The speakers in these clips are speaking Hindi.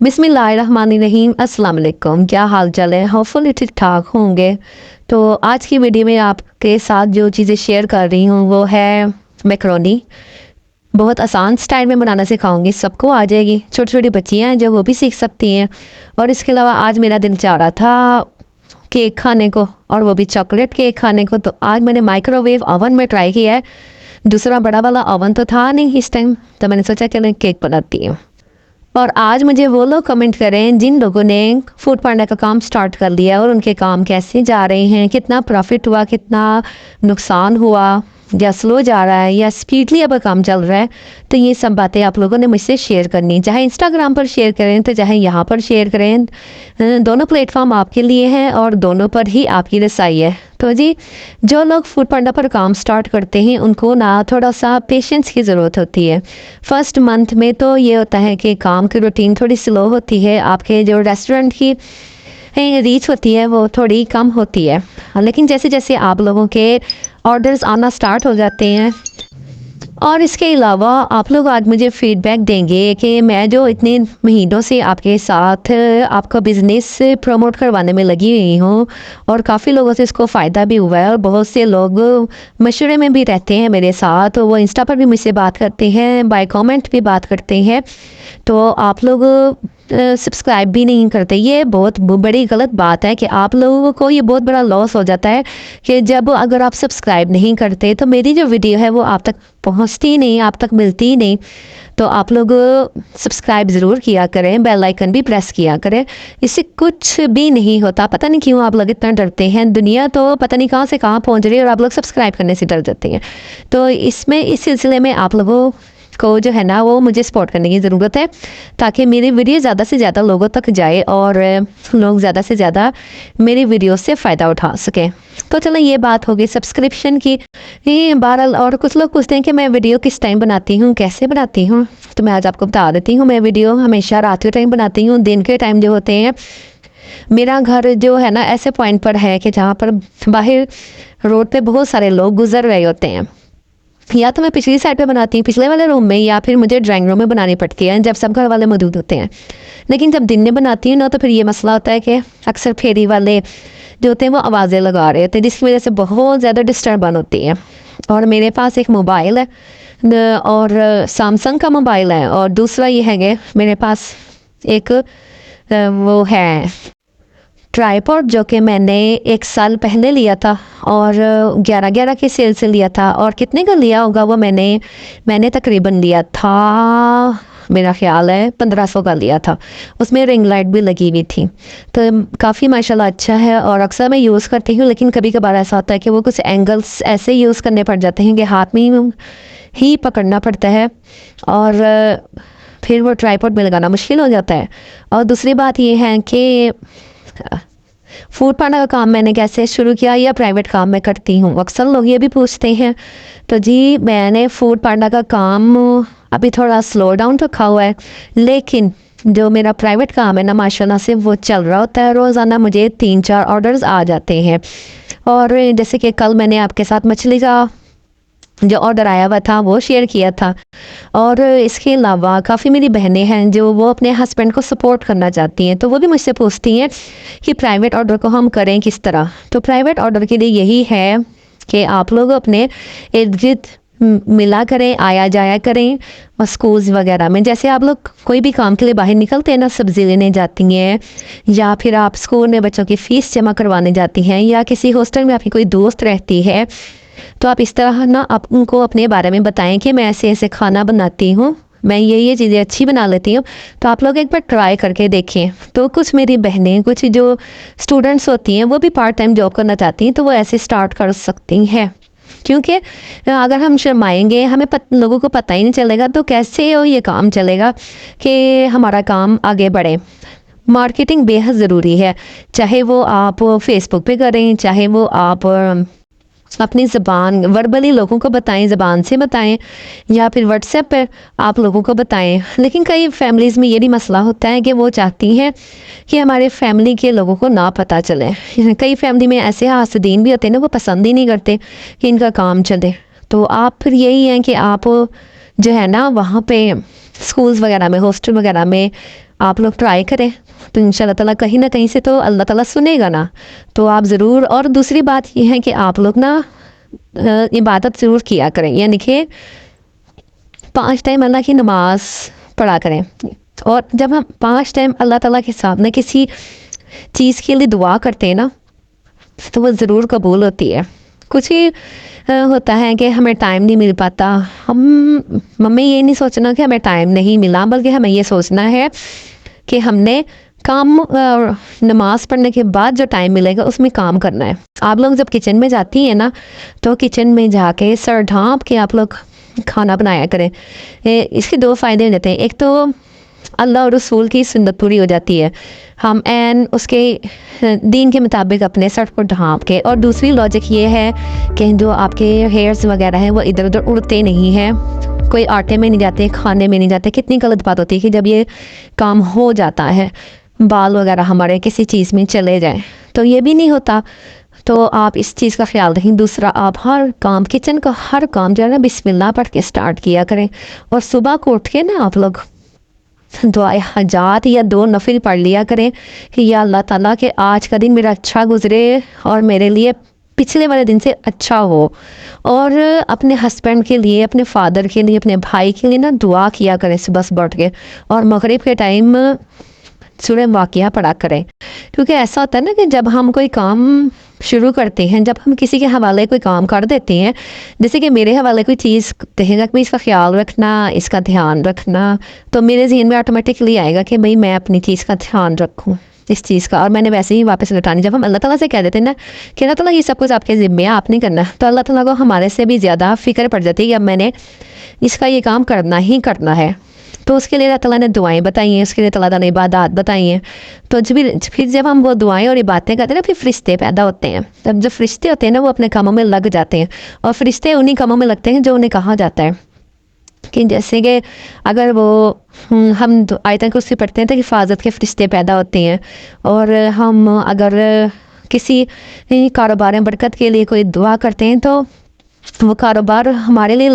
बिस्मिल्लाहिर्रहमानिर्रहीम, अस्सलाम वालेकुम। क्या हाल चाल है? होपफुली ठीक ठाक होंगे। तो आज की वीडियो में आपके साथ जो चीज़ें शेयर कर रही हूँ वो है मैकरोनी। बहुत आसान स्टाइल में बनाना सिखाऊंगी, सबको आ जाएगी। छोटी छोटी बच्चियाँ हैं जो वो भी सीख सकती हैं। और इसके अलावा आज मेरा दिन चाह रहा था केक खाने को, और वो भी चॉकलेट केक खाने को। तो आज मैंने माइक्रोवेव ओवन में ट्राई किया है। दूसरा बड़ा वाला ओवन तो था नहीं इस टाइम, तो मैंने सोचा चलो केक बनाती हूँ। और आज मुझे वो लोग कमेंट करें जिन लोगों ने फूड पांडा का काम स्टार्ट कर लिया और उनके काम कैसे जा रहे हैं, कितना प्रॉफिट हुआ, कितना नुकसान हुआ, या स्लो जा रहा है या स्पीडली अब काम चल रहा है। तो ये सब बातें आप लोगों ने मुझसे शेयर करनी, चाहे इंस्टाग्राम पर शेयर करें तो चाहे यहाँ पर शेयर करें। दोनों प्लेटफॉर्म आपके लिए हैं और दोनों पर ही आपकी रसाई है। तो जी, जो लोग फूड पांडा पर काम स्टार्ट करते हैं उनको ना थोड़ा सा पेशेंस की ज़रूरत होती है। फर्स्ट मंथ में तो ये होता है कि काम की रूटीन थोड़ी स्लो होती है, आपके जो रेस्टोरेंट की रीच होती है वो थोड़ी कम होती है। लेकिन जैसे जैसे आप लोगों के ऑर्डर्स आना स्टार्ट हो जाते हैं, और इसके अलावा आप लोग आज मुझे फीडबैक देंगे कि मैं जो इतने महीनों से आपके साथ आपका बिज़नेस प्रमोट करवाने में लगी हुई हूँ, और काफ़ी लोगों से इसको फ़ायदा भी हुआ है, और बहुत से लोग मशवरे में भी रहते हैं मेरे साथ। वो इंस्टा पर भी मुझसे बात करते हैं, बाय कमेंट भी बात करते हैं। तो आप लोग सब्सक्राइब भी नहीं करते। ये बहुत बड़ी गलत बात है कि आप लोगों को ये बहुत बड़ा लॉस हो जाता है कि जब अगर आप सब्सक्राइब नहीं करते तो मेरी जो वीडियो है वो आप तक पहुंचती ही नहीं, आप तक मिलती ही नहीं। तो आप लोग सब्सक्राइब ज़रूर किया करें, बेल आइकन भी प्रेस किया करें। इससे कुछ भी नहीं होता। पता नहीं क्यों आप लोग इतना डरते हैं। दुनिया तो पता नहीं कहाँ से कहाँ पहुंच रही है और आप लोग सब्सक्राइब करने से डर जाते हैं। तो इस सिलसिले में आप लोगों को जो है ना वो मुझे सपोर्ट करने की ज़रूरत है, ताकि मेरी वीडियो ज़्यादा से ज़्यादा लोगों तक जाए और लोग ज़्यादा से ज़्यादा मेरी वीडियो से फ़ायदा उठा सकें। तो चलो, ये बात होगी सब्सक्रिप्शन की। ये बहरहाल, और कुछ लोग पूछते हैं कि मैं वीडियो किस टाइम बनाती हूँ, कैसे बनाती हूँ। तो मैं आज आपको बता देती हूँ। मैं वीडियो हमेशा रात के टाइम बनाती हूँ। दिन के टाइम जो होते हैं, मेरा घर जो है ना ऐसे पॉइंट पर है कि जहाँ पर बाहर रोड पे बहुत सारे लोग गुजर रहे होते हैं। या तो मैं पिछली साइड पे बनाती हूँ, पिछले वाले रूम में, या फिर मुझे ड्राइंग रूम में बनानी पड़ती है जब सब घर वाले मौजूद होते हैं। लेकिन जब दिन में बनाती हूँ ना, तो फिर ये मसला होता है कि अक्सर फेरी वाले जो होते हैं वो आवाज़ें लगा रहे होते हैं, जिसकी वजह से बहुत ज़्यादा डिस्टर्बन होती है। और मेरे पास एक मोबाइल है, और सैमसंग का मोबाइल है, और दूसरा ये है कि मेरे पास एक वो है ट्राईपॉड, जो कि मैंने 1 साल पहले लिया था, और 11 के सेल से लिया था। और कितने का लिया होगा वो, मैंने तकरीबन लिया था, मेरा ख्याल है 1500 का लिया था। उसमें रिंग लाइट भी लगी हुई थी। तो काफ़ी माशाल्लाह अच्छा है, और अक्सर मैं यूज़ करती हूँ। लेकिन कभी कभार ऐसा होता है कि वो कुछ एंगल्स ऐसे यूज़ करने पड़ जाते हैं कि हाथ में ही पकड़ना पड़ता है, और फिर वो ट्राईपॉड में लगाना मुश्किल हो जाता है। और दूसरी बात ये है कि फूड पांडा का काम मैंने कैसे शुरू किया, या प्राइवेट काम मैं करती हूँ, अक्सर लोग ये भी पूछते हैं। तो जी, मैंने फूड पांडा का काम अभी थोड़ा स्लो डाउन रखा हुआ है, लेकिन जो मेरा प्राइवेट काम है ना, माशाल्लाह से वो चल रहा होता है। रोज़ाना मुझे 3-4 ऑर्डर्स आ जाते हैं। और जैसे कि कल मैंने आपके साथ मछली का जो ऑर्डर आया हुआ था वो शेयर किया था। और इसके अलावा काफ़ी मेरी बहनें हैं जो वो अपने हस्बैंड को सपोर्ट करना चाहती हैं, तो वो भी मुझसे पूछती हैं कि प्राइवेट ऑर्डर को हम करें किस तरह। तो प्राइवेट ऑर्डर के लिए यही है कि आप लोग अपने इर्द गिर्द मिला करें, आया जाया करें। और स्कूल्स वगैरह में जैसे आप लोग कोई भी काम के लिए बाहर निकलते हैं ना, सब्ज़ी लेने जाती हैं, या फिर आप स्कूल में बच्चों की फ़ीस जमा करवाने जाती हैं, या किसी हॉस्टल में आपकी कोई दोस्त रहती है, तो आप इस तरह ना आप उनको अपने बारे में बताएं कि मैं ऐसे ऐसे खाना बनाती हूँ, मैं ये चीज़ें अच्छी बना लेती हूँ। तो आप लोग एक बार ट्राई करके देखें। तो कुछ मेरी बहनें, कुछ जो स्टूडेंट्स होती हैं, वो भी पार्ट टाइम जॉब करना चाहती हैं, तो वो ऐसे स्टार्ट कर सकती हैं। क्योंकि अगर हम शर्माएंगे, हमें लोगों को पता ही नहीं चलेगा, तो कैसे वो ये काम चलेगा कि हमारा काम आगे बढ़े। मार्केटिंग बेहद ज़रूरी है, चाहे वो आप फेसबुक पे करें, चाहे वो आप अपनी ज़बान वर्बली लोगों को बताएं, ज़बान से बताएं, या फिर व्हाट्सएप पर आप लोगों को बताएं। लेकिन कई फैमिलीज़ में ये भी मसला होता है कि वो चाहती हैं कि हमारे फैमिली के लोगों को ना पता चले। कई फैमिली में ऐसे हासदीन भी होते हैं ना, वो पसंद ही नहीं करते कि इनका काम चले। तो आप फिर यही है कि आप जो है ना वहाँ पे स्कूल्स वगैरह में, हॉस्टल वगैरह में आप लोग ट्राई करें तो इंशाल्लाह ताला कहीं ना कहीं से तो अल्लाह ताला सुनेगा ना। तो आप ज़रूर, और दूसरी बात ये है कि आप लोग ना इबादत ज़रूर किया करें, यानी कि 5 टाइम अल्लाह की नमाज पढ़ा करें। और जब हम 5 टाइम अल्लाह ताला के सामने किसी चीज़ के लिए दुआ करते हैं ना, तो वो ज़रूर कबूल होती है। कुछ ही होता है कि हमें टाइम नहीं मिल पाता। हमें ये नहीं सोचना कि हमें टाइम नहीं मिला, बल्कि हमें ये सोचना है कि हमने काम नमाज पढ़ने के बाद जो टाइम मिलेगा उसमें काम करना है। आप लोग जब किचन में जाती हैं ना, तो किचन में जाके सर ढाँप के आप लोग खाना बनाया करें। इसके 2 फ़ायदे हो जाते हैं। एक तो अल्लाह और रसूल की सुन्नत पूरी हो जाती है, हम एन उसके दीन के मुताबिक अपने सर को ढाँप के। और दूसरी लॉजिक ये है कि जो आपके हेयर्स वगैरह हैं वो इधर उधर उड़ते नहीं हैं, कोई आटे में नहीं जाते, खाने में नहीं जाते। कितनी गलत बात होती है कि जब ये काम हो जाता है बाल वगैरह हमारे किसी चीज़ में चले जाएं, तो ये भी नहीं होता। तो आप इस चीज़ का ख्याल रखें। दूसरा, आप हर काम, किचन का हर काम जो है ना बिस्मिल्लाह पढ़ के स्टार्ट किया करें। और सुबह को उठ के ना आप लोग दुआए हजात या 2 नफिल पढ़ लिया करें कि या अल्लाह ताला के आज का दिन मेरा अच्छा गुजरे और मेरे लिए पिछले वाले दिन से अच्छा हो। और अपने हस्बैंड के लिए, अपने फादर के लिए, अपने भाई के लिए ना दुआ किया करें सुबह सुबह उठ के। और मगरिब के टाइम सूरह वाक़िया पढ़ा करें। क्योंकि ऐसा होता है ना कि जब हम कोई काम शुरू करते हैं, जब हम किसी के हवाले कोई काम कर देते हैं, जैसे कि मेरे हवाले कोई चीज़ कहेगा कि इसका ख्याल रखना, इसका ध्यान रखना, तो मेरे जहन में ऑटोमेटिकली आएगा कि भाई मैं अपनी चीज़ का ध्यान रखूँ, इस चीज़ का, और मैंने वैसे ही वापस लौटानी। जब हम अल्लाह ताला से कह देते हैं ना कि अल्लाह ताला ये सब कुछ आपके ज़िम्मे, आप नहीं करना, तो अल्लाह ताला को हमारे से भी ज़्यादा फ़िक्र पड़ जाती है कि अब मैंने इसका ये काम करना ही करना है। तो उसके लिए अल्लाह ताला ने दुआएं बताई हैं, उसके लिए अल्लाह ताला ने इबादत बताई हैं। तो फिर जब हम वो दुआएं और इबादतें करते हैं ना, फिर फरिश्ते पैदा होते हैं। तब जो फरिश्ते होते हैं ना, वो अपने कामों में लग जाते हैं। और फरिश्ते उन्हीं कामों में लगते हैं जो उन्हें कहा जाता है। कि जैसे कि अगर वो हम आयतन कुर्सी पढ़ते हैं तो हिफाजत के फरिश्ते पैदा होते हैं। और हम अगर किसी कारोबार में बरकत के लिए कोई दुआ करते हैं तो वो कारोबार हमारे लिए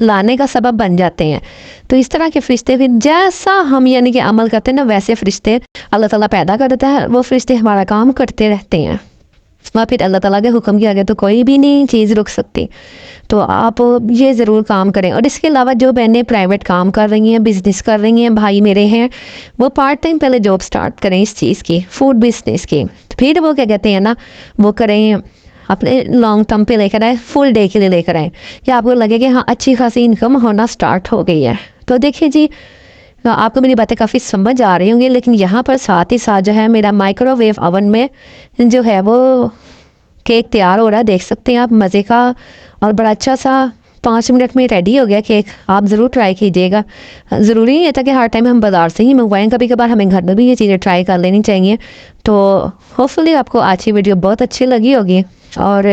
लाने का सबब बन जाते हैं। तो इस तरह के फरिश्ते फिर जैसा हम यानी कि अमल करते हैं ना, वैसे फरिश्ते अल्लाह ताला पैदा कर देता है। वो फरिश्ते हमारा काम करते रहते हैं। वहाँ फिर अल्लाह ताला के हुक्म के आगे तो कोई भी नहीं चीज़ रुक सकती। तो आप ये ज़रूर काम करें। और इसके अलावा जो बहनें प्राइवेट काम कर रही हैं, बिज़नेस कर रही हैं, भाई मेरे हैं, वो पार्ट टाइम पहले जॉब स्टार्ट करें इस चीज़ की, फूड बिजनेस की। फिर वो क्या कहते हैं ना, वो करें अपने लॉन्ग टर्म पे लेकर आए, फुल डे के लिए लेकर आए, या आपको लगे कि हाँ अच्छी खासी इनकम होना स्टार्ट हो गई है। तो देखिए जी, आपको मेरी बातें काफ़ी समझ आ रही होंगी। लेकिन यहाँ पर साथ ही साथ जो है मेरा माइक्रोवेव ओवन में जो है वो केक तैयार हो रहा है, देख सकते हैं आप, मज़े का और बड़ा अच्छा सा 5 मिनट में रेडी हो गया केक। आप ज़रूर ट्राई कीजिएगा। ज़रूरी नहीं है कि हर टाइम हम बाज़ार से ही मंगवाएं, कभी कभार हमें घर में भी ये चीज़ें ट्राई कर लेनी चाहिए। तो होपफुली आपको आज की वीडियो बहुत अच्छी लगी होगी। और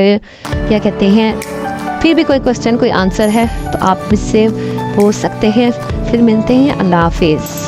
क्या कहते हैं, फिर भी कोई क्वेश्चन, कोई आंसर है तो आप मुझसे पूछ सकते हैं। फिर मिलते हैं। अल्लाह हाफिज़।